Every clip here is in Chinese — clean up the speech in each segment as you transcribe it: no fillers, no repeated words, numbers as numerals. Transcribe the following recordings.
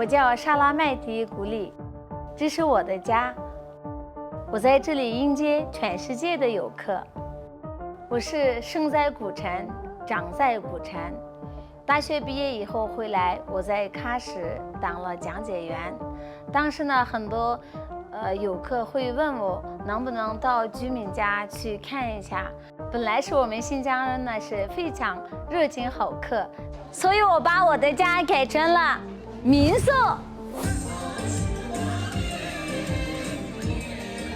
我叫沙拉麦迪古里，这是我的家。我在这里迎接全世界的游客。我是生在古城，长在古城。大学毕业以后回来，我在喀什当了讲解员。当时呢，很多游客会问我能不能到居民家去看一下。本来是我们新疆人呢是非常热情好客，所以我把我的家改成了民宿。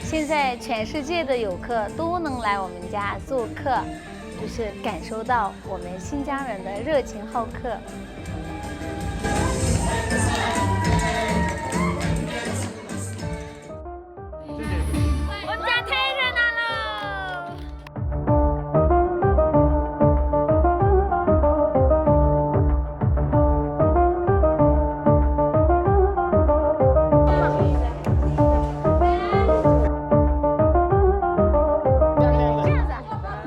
现在全世界的游客都能来我们家做客，就是感受到我们新疆人的热情好客。我们家太热闹了。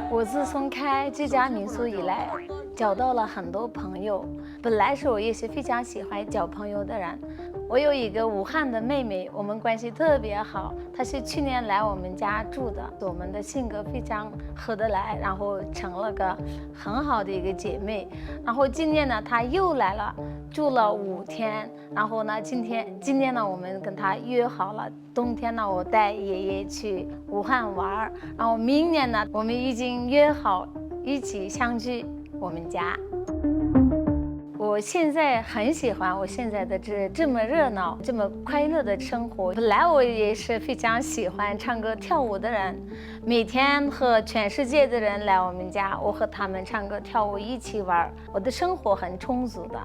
我自从开这家民宿以来，交到了很多朋友。本来是我也是非常喜欢交朋友的人。我有一个武汉的妹妹，我们关系特别好。她是去年来我们家住的，我们的性格非常合得来，然后成了个很好的一个姐妹。然后今年呢，她又来了，住了5天。然后呢，今天呢，我们跟她约好了，冬天呢，我带爷爷去武汉玩。然后明年呢，我们已经约好一起相聚我们家。我现在很喜欢我现在的这么热闹、这么快乐的生活。本来我也是非常喜欢唱歌跳舞的人，每天和全世界的人来我们家，我和他们唱歌跳舞一起玩，我的生活很充足的。